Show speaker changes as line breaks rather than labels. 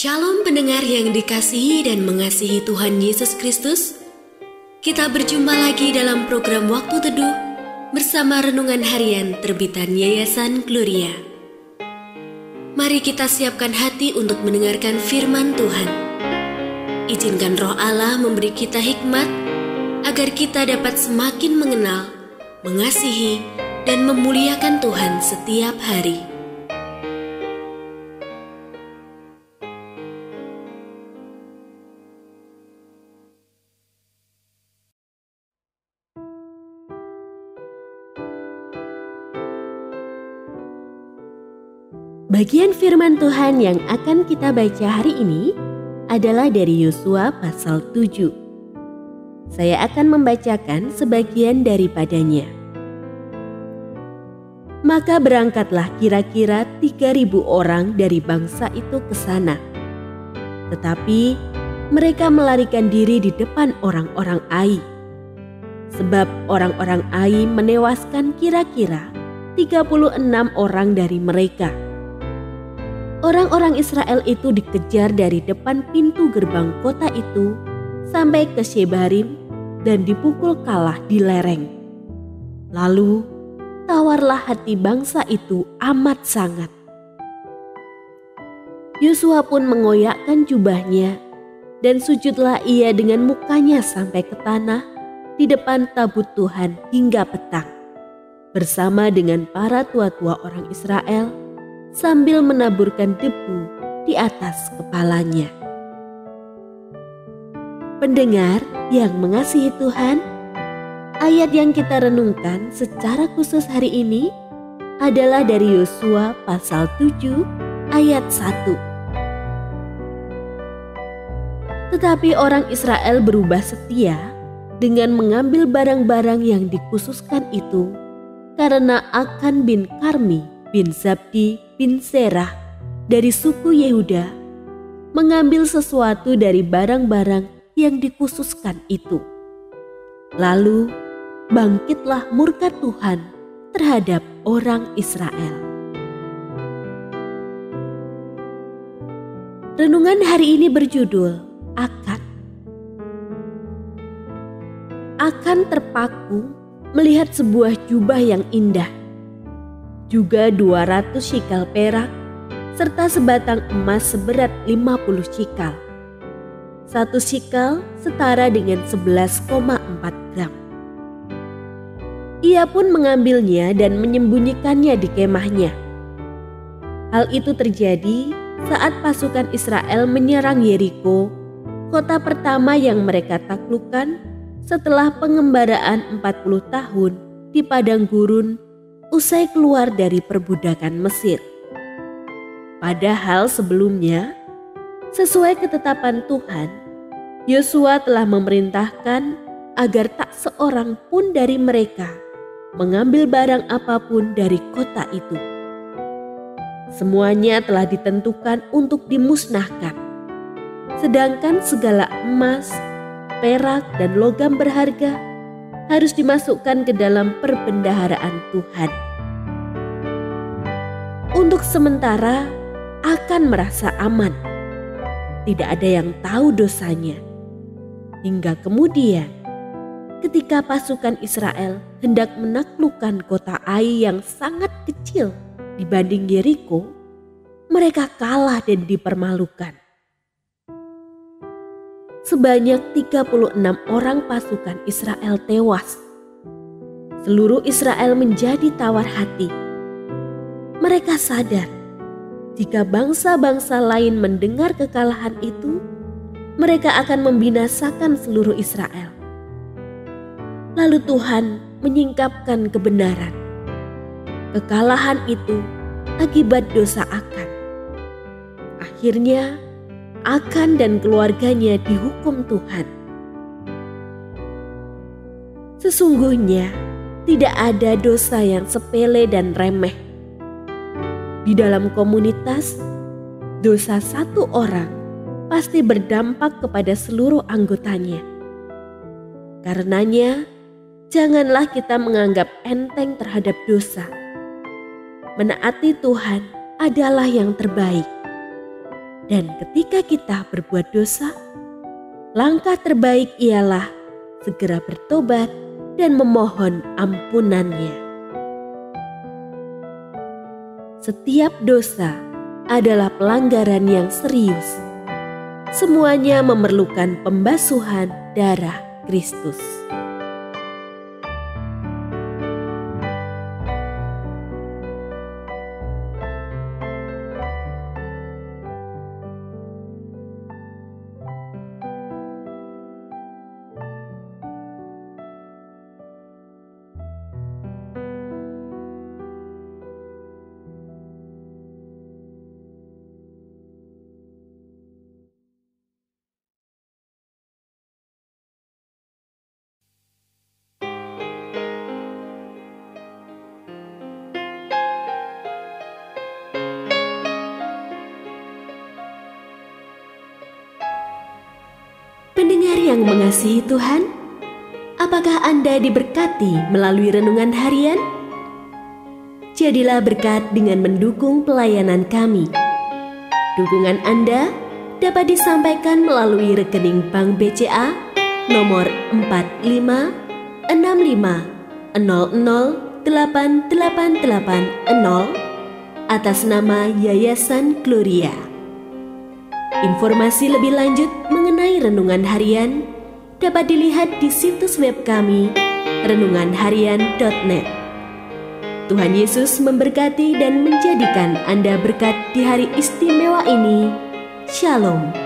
Shalom pendengar yang dikasihi dan mengasihi Tuhan Yesus Kristus. Kita berjumpa lagi dalam program Waktu Teduh bersama Renungan Harian terbitan Yayasan Gloria. Mari kita siapkan hati untuk mendengarkan firman Tuhan. Izinkan Roh Allah memberi kita hikmat agar kita dapat semakin mengenal, mengasihi, dan memuliakan Tuhan setiap hari.
Bagian firman Tuhan yang akan kita baca hari ini adalah dari Yosua pasal 7. Saya akan membacakan sebagian daripadanya. Maka berangkatlah kira-kira 3.000 orang dari bangsa itu ke sana. Tetapi mereka melarikan diri di depan orang-orang Ai. Sebab orang-orang Ai menewaskan kira-kira 36 orang dari mereka. Orang-orang Israel itu dikejar dari depan pintu gerbang kota itu sampai ke Shebarim dan dipukul kalah di lereng. Lalu tawarlah hati bangsa itu amat sangat. Yosua pun mengoyakkan jubahnya dan sujudlah ia dengan mukanya sampai ke tanah di depan tabut Tuhan hingga petang, bersama dengan para tua-tua orang Israel, sambil menaburkan debu di atas kepalanya. Pendengar yang mengasihi Tuhan, ayat yang kita renungkan secara khusus hari ini adalah dari Yosua pasal 7 ayat 1. Tetapi orang Israel berubah setia dengan mengambil barang-barang yang dikhususkan itu karena Akan bin Karmi bin Zabdi bin Serah dari suku Yehuda mengambil sesuatu dari barang-barang yang dikhususkan itu. Lalu bangkitlah murka Tuhan terhadap orang Israel. Renungan hari ini berjudul Akan. Akan terpaku melihat sebuah jubah yang indah, juga 200 shikal perak, serta sebatang emas seberat 50 shikal. 1 shikal setara dengan 11,4 gram. Ia pun mengambilnya dan menyembunyikannya di kemahnya. Hal itu terjadi saat pasukan Israel menyerang Yeriko, kota pertama yang mereka taklukkan setelah pengembaraan 40 tahun di padang gurun usai keluar dari perbudakan Mesir. Padahal sebelumnya, sesuai ketetapan Tuhan, Yosua telah memerintahkan agar tak seorang pun dari mereka mengambil barang apapun dari kota itu. Semuanya telah ditentukan untuk dimusnahkan, sedangkan segala emas, perak, dan logam berharga harus dimasukkan ke dalam perbendaharaan Tuhan. Untuk sementara akan merasa aman. Tidak ada yang tahu dosanya. Hingga kemudian ketika pasukan Israel hendak menaklukkan kota Ai yang sangat kecil dibanding Yeriko, mereka kalah dan dipermalukan. Sebanyak 36 orang pasukan Israel tewas. Seluruh Israel menjadi tawar hati. Mereka sadar jika bangsa-bangsa lain mendengar kekalahan itu, mereka akan membinasakan seluruh Israel. Lalu Tuhan menyingkapkan kebenaran. Kekalahan itu akibat dosa Akan. Akhirnya Akan dan keluarganya dihukum Tuhan. Sesungguhnya tidak ada dosa yang sepele dan remeh. Di dalam komunitas, dosa satu orang pasti berdampak kepada seluruh anggotanya. Karenanya, janganlah kita menganggap enteng terhadap dosa. Menaati Tuhan adalah yang terbaik. Dan ketika kita berbuat dosa, langkah terbaik ialah segera bertobat dan memohon ampunannya. Setiap dosa adalah pelanggaran yang serius. Semuanya memerlukan pembasuhan darah Kristus. Pendengar yang mengasihi Tuhan, apakah Anda diberkati melalui renungan harian? Jadilah berkat dengan mendukung pelayanan kami. Dukungan Anda dapat disampaikan melalui rekening Bank BCA nomor 4565008880 atas nama Yayasan Gloria. Informasi lebih lanjut mengenai renungan harian dapat dilihat di situs web kami renunganharian.net. Tuhan Yesus memberkati dan menjadikan Anda berkat di hari istimewa ini. Shalom.